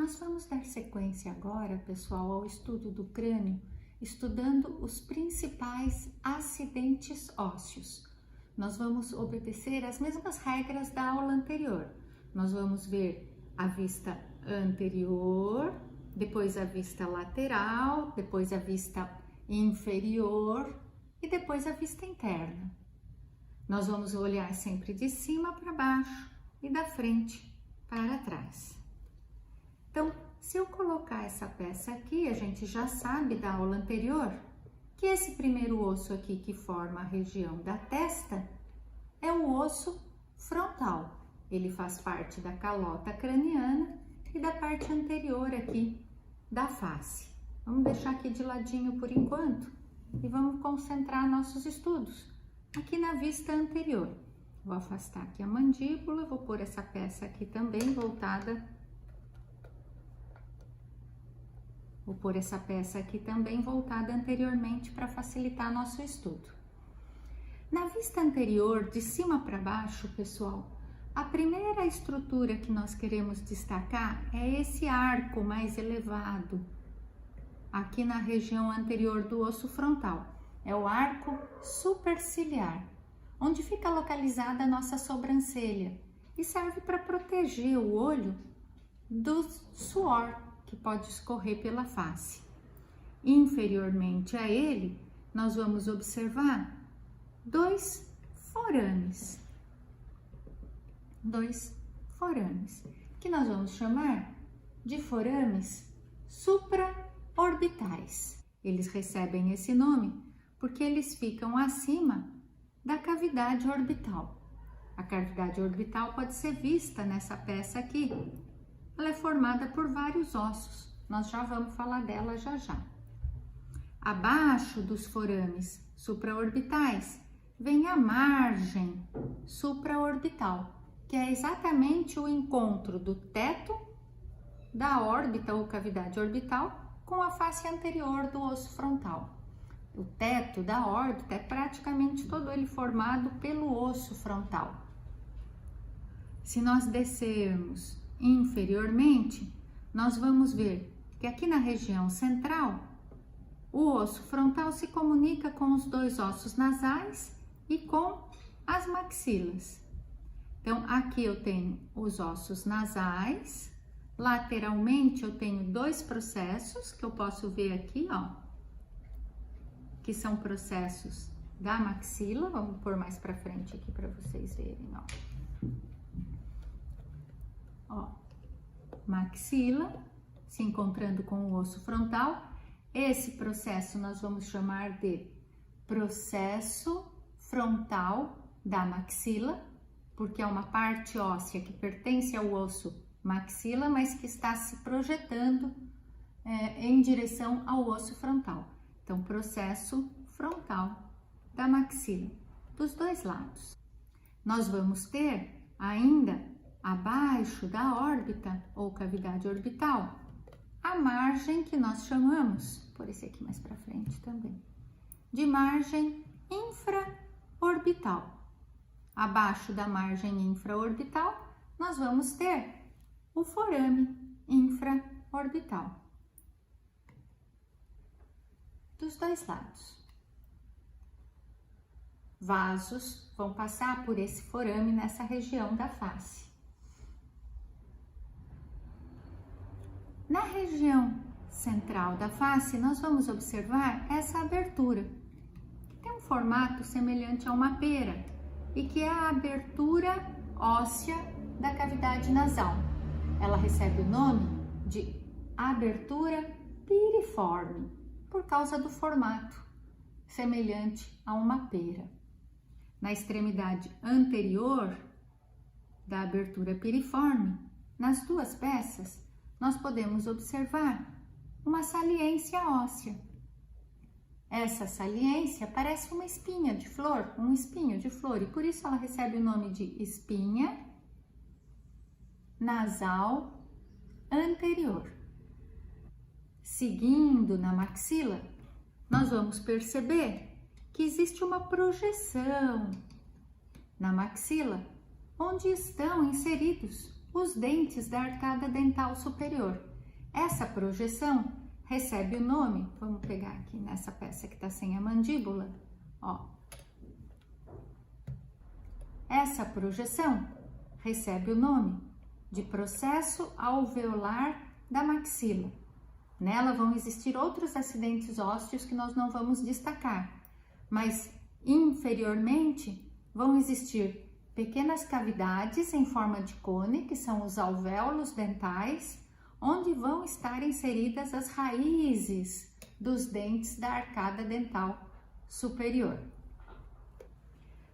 Nós vamos dar sequência agora, pessoal, ao estudo do crânio, estudando os principais acidentes ósseos. Nós vamos obedecer as mesmas regras da aula anterior. Nós vamos ver a vista anterior, depois a vista lateral, depois a vista inferior e depois a vista interna. Nós vamos olhar sempre de cima para baixo e da frente para trás. Então, se eu colocar essa peça aqui, a gente já sabe da aula anterior que esse primeiro osso aqui que forma a região da testa é o osso frontal. Ele faz parte da calota craniana e da parte anterior aqui da face. Vamos deixar aqui de ladinho por enquanto e vamos concentrar nossos estudos aqui na vista anterior. Vou afastar aqui a mandíbula, vou pôr essa peça aqui também voltada. Vou pôr essa peça aqui também voltada anteriormente para facilitar nosso estudo. Na vista anterior, de cima para baixo, pessoal, a primeira estrutura que nós queremos destacar é esse arco mais elevado, aqui na região anterior do osso frontal. É o arco superciliar, onde fica localizada a nossa sobrancelha e serve para proteger o olho do suor que pode escorrer pela face. Inferiormente a ele, nós vamos observar dois forames, que nós vamos chamar de forames supraorbitais. Eles recebem esse nome porque eles ficam acima da cavidade orbital. A cavidade orbital pode ser vista nessa peça aqui. Ela é formada por vários ossos. Nós já vamos falar dela já já. Abaixo dos forames supraorbitais vem a margem supraorbital, que é exatamente o encontro do teto da órbita ou cavidade orbital com a face anterior do osso frontal. O teto da órbita é praticamente todo ele formado pelo osso frontal. Se nós descermos inferiormente, nós vamos ver que aqui na região central, o osso frontal se comunica com os dois ossos nasais e com as maxilas. Então, aqui eu tenho os ossos nasais, lateralmente eu tenho dois processos que eu posso ver aqui, ó, que são processos da maxila. Vamos pôr mais para frente aqui para vocês verem, ó. Maxila se encontrando com o osso frontal. Esse processo nós vamos chamar de processo frontal da maxila, porque é uma parte óssea que pertence ao osso maxila, mas que está se projetando em direção ao osso frontal. Então, processo frontal da maxila, dos dois lados. Nós vamos ter ainda, abaixo da órbita ou cavidade orbital, a margem que nós chamamos, por esse aqui mais para frente também, de margem infraorbital. Abaixo da margem infraorbital, nós vamos ter o forame infraorbital, dos dois lados. Vasos vão passar por esse forame nessa região da face. Na região central da face, nós vamos observar essa abertura, que tem um formato semelhante a uma pera e que é a abertura óssea da cavidade nasal. Ela recebe o nome de abertura piriforme, por causa do formato semelhante a uma pera. Na extremidade anterior da abertura piriforme, nas duas peças, nós podemos observar uma saliência óssea. Essa saliência parece uma espinha de flor, um espinho de flor, e por isso ela recebe o nome de espinha nasal anterior. Seguindo na maxila, nós vamos perceber que existe uma projeção na maxila, onde estão inseridos os dentes da arcada dental superior. Essa projeção recebe o nome, vamos pegar aqui nessa peça que está sem a mandíbula, ó. Essa projeção recebe o nome de processo alveolar da maxila. Nela vão existir outros acidentes ósseos que nós não vamos destacar, mas inferiormente vão existir pequenas cavidades em forma de cone, que são os alvéolos dentais, onde vão estar inseridas as raízes dos dentes da arcada dental superior.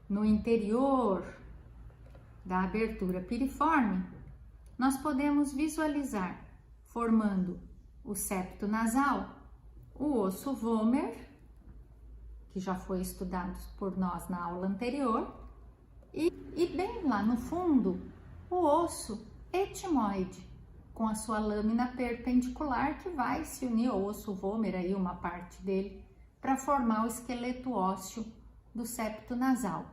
No interior da abertura piriforme, nós podemos visualizar, formando o septo nasal, o osso vomer, que já foi estudado por nós na aula anterior, e bem lá no fundo, o osso etimoide, com a sua lâmina perpendicular que vai se unir ao osso vomer, aí uma parte dele, para formar o esqueleto ósseo do septo nasal.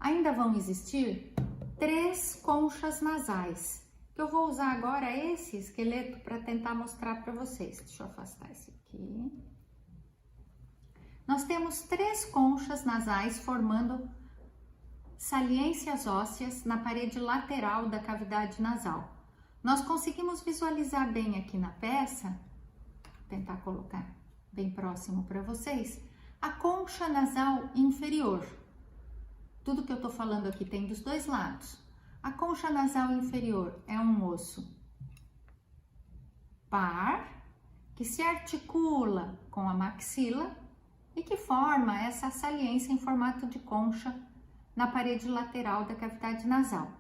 Ainda vão existir 3 conchas nasais, que eu vou usar agora esse esqueleto para tentar mostrar para vocês. Deixa eu afastar esse aqui. Nós temos 3 conchas nasais formando saliências ósseas na parede lateral da cavidade nasal. Nós conseguimos visualizar bem aqui na peça, vou tentar colocar bem próximo para vocês, a concha nasal inferior. Tudo que eu tô falando aqui tem dos dois lados. A concha nasal inferior é um osso par, que se articula com a maxila e que forma essa saliência em formato de concha na parede lateral da cavidade nasal.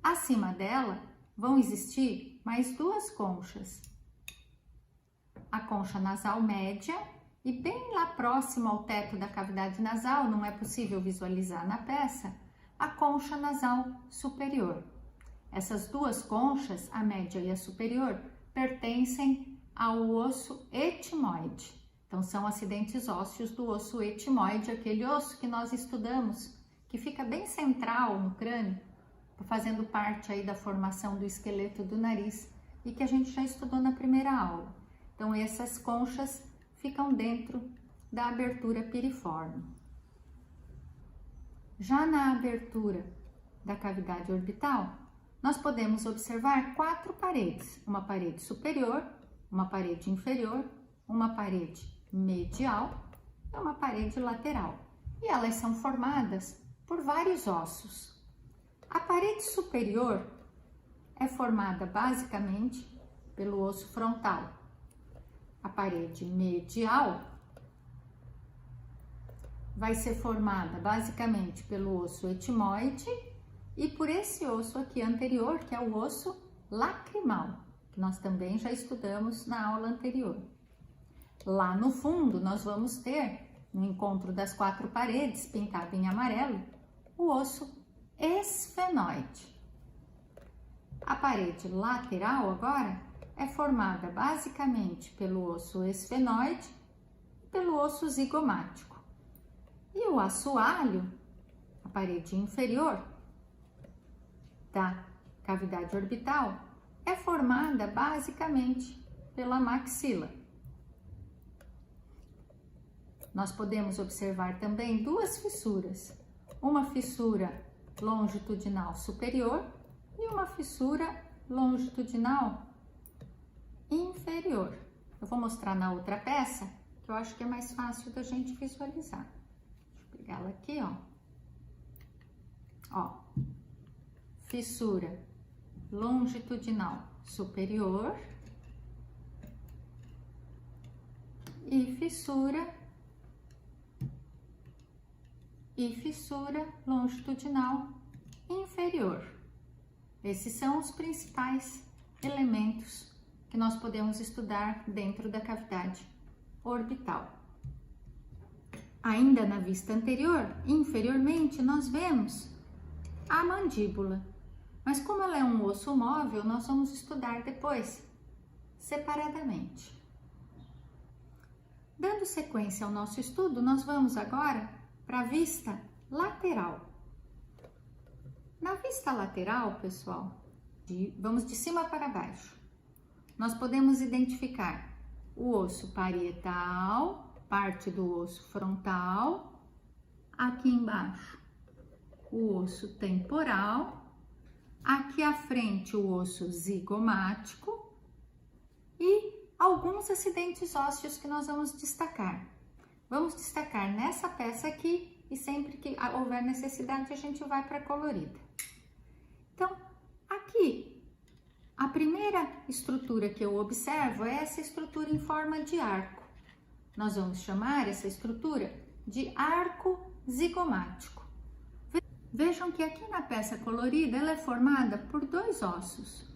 Acima dela vão existir mais 2 conchas. A concha nasal média e bem lá próximo ao teto da cavidade nasal, não é possível visualizar na peça, a concha nasal superior. Essas 2 conchas, a média e a superior, pertencem ao osso etimoide. Então, são acidentes ósseos do osso etimoide, aquele osso que nós estudamos, que fica bem central no crânio, fazendo parte aí da formação do esqueleto do nariz e que a gente já estudou na primeira aula. Então, essas conchas ficam dentro da abertura piriforme. Já na abertura da cavidade orbital, nós podemos observar 4 paredes, uma parede superior, uma parede inferior, uma parede medial e uma parede lateral. E elas são formadas por vários ossos. A parede superior é formada basicamente pelo osso frontal. A parede medial vai ser formada basicamente pelo osso etimoide e por esse osso aqui anterior, que é o osso lacrimal, que nós também já estudamos na aula anterior. Lá no fundo, nós vamos ter, no encontro das 4 paredes, pintado em amarelo, o osso esfenoide. A parede lateral agora é formada basicamente pelo osso esfenoide e pelo osso zigomático. E o assoalho, a parede inferior da cavidade orbital, é formada basicamente pela maxila. Nós podemos observar também 2 fissuras, uma fissura longitudinal superior e uma fissura longitudinal inferior. Eu vou mostrar na outra peça, que eu acho que é mais fácil da gente visualizar. Deixa eu pegar ela aqui, ó. Ó, fissura longitudinal superior e fissura longitudinal inferior. Esses são os principais elementos que nós podemos estudar dentro da cavidade orbital. Ainda na vista anterior, inferiormente, nós vemos a mandíbula. Mas como ela é um osso móvel, nós vamos estudar depois, separadamente. Dando sequência ao nosso estudo, nós vamos agora para a vista lateral. Na vista lateral, pessoal, vamos de cima para baixo. nós podemos identificar o osso parietal, parte do osso frontal, aqui embaixo o osso temporal, aqui à frente o osso zigomático e alguns acidentes ósseos que nós vamos destacar. Vamos destacar nessa peça aqui e sempre que houver necessidade a gente vai para a colorida. Então, aqui, a primeira estrutura que eu observo é essa estrutura em forma de arco. Nós vamos chamar essa estrutura de arco zigomático. Vejam que aqui na peça colorida ela é formada por dois ossos.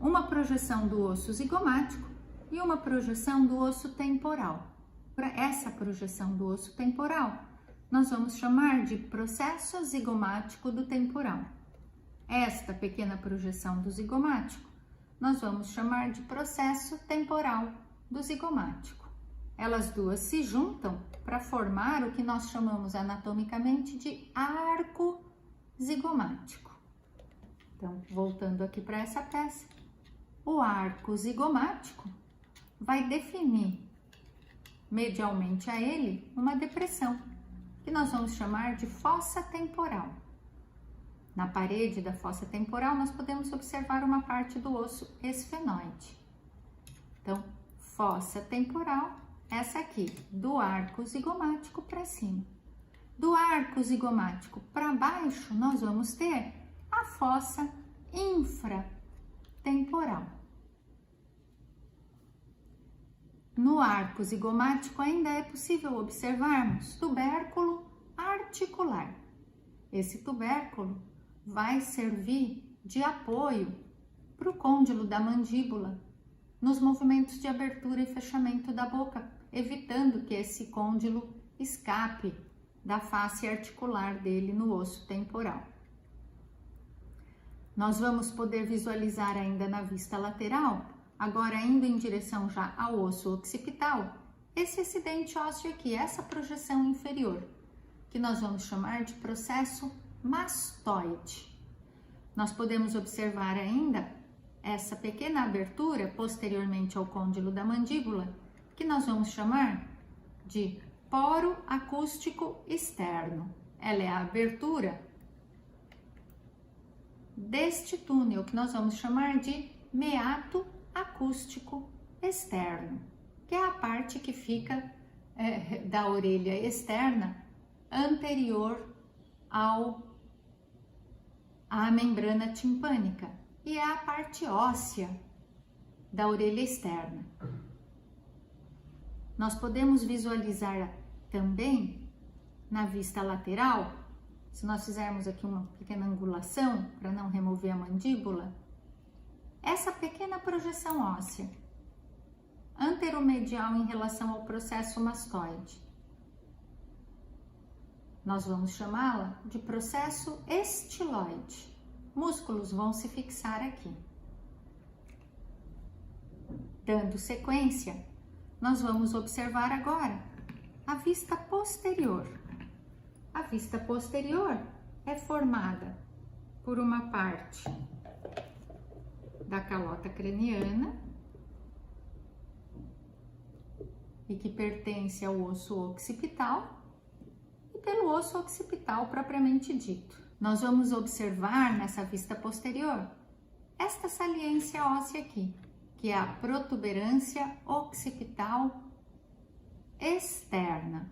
Uma projeção do osso zigomático e uma projeção do osso temporal. Para essa projeção do osso temporal, nós vamos chamar de processo zigomático do temporal. Esta pequena projeção do zigomático, nós vamos chamar de processo temporal do zigomático. Elas duas se juntam para formar o que nós chamamos anatomicamente de arco zigomático. Então, voltando aqui para essa peça, o arco zigomático vai definir medialmente a ele uma depressão, que nós vamos chamar de fossa temporal. Na parede da fossa temporal, nós podemos observar uma parte do osso esfenoide. Então, fossa temporal, essa aqui, do arco zigomático para cima. Do arco zigomático para baixo, nós vamos ter a fossa infratemporal. No arco zigomático ainda é possível observarmos tubérculo articular. Esse tubérculo vai servir de apoio para o côndilo da mandíbula nos movimentos de abertura e fechamento da boca, evitando que esse côndilo escape da face articular dele no osso temporal. Nós vamos poder visualizar ainda na vista lateral, agora indo em direção já ao osso occipital, esse acidente ósseo aqui, essa projeção inferior, que nós vamos chamar de processo mastoide. Nós podemos observar ainda essa pequena abertura posteriormente ao côndilo da mandíbula, que nós vamos chamar de poro acústico externo. Ela é a abertura deste túnel, que nós vamos chamar de meato acústico externo, que é a parte que fica da orelha externa anterior à membrana timpânica e é a parte óssea da orelha externa. Nós podemos visualizar também na vista lateral, se nós fizermos aqui uma pequena angulação para não remover a mandíbula, essa pequena projeção óssea anteromedial em relação ao processo mastoide. Nós vamos chamá-la de processo estiloide. Músculos vão se fixar aqui. Dando sequência, nós vamos observar agora a vista posterior. A vista posterior é formada por uma parte da calota craniana e que pertence ao osso occipital e pelo osso occipital propriamente dito. Nós vamos observar nessa vista posterior esta saliência óssea aqui, que é a protuberância occipital externa.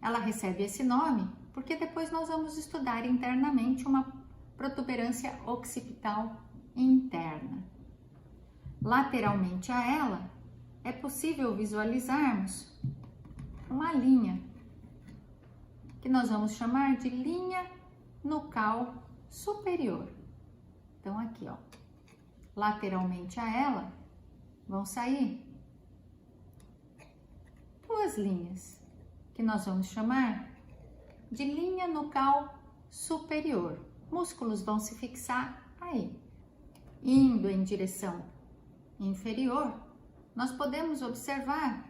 Ela recebe esse nome porque depois nós vamos estudar internamente uma protuberância occipital interna. Lateralmente a ela, é possível visualizarmos uma linha, que nós vamos chamar de linha nucal superior. Então, aqui, ó, lateralmente a ela, vão sair duas linhas, que nós vamos chamar de linha nucal superior. Músculos vão se fixar aí. Indo em direção inferior, nós podemos observar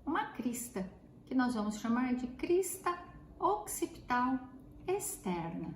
uma crista, que nós vamos chamar de crista occipital externa.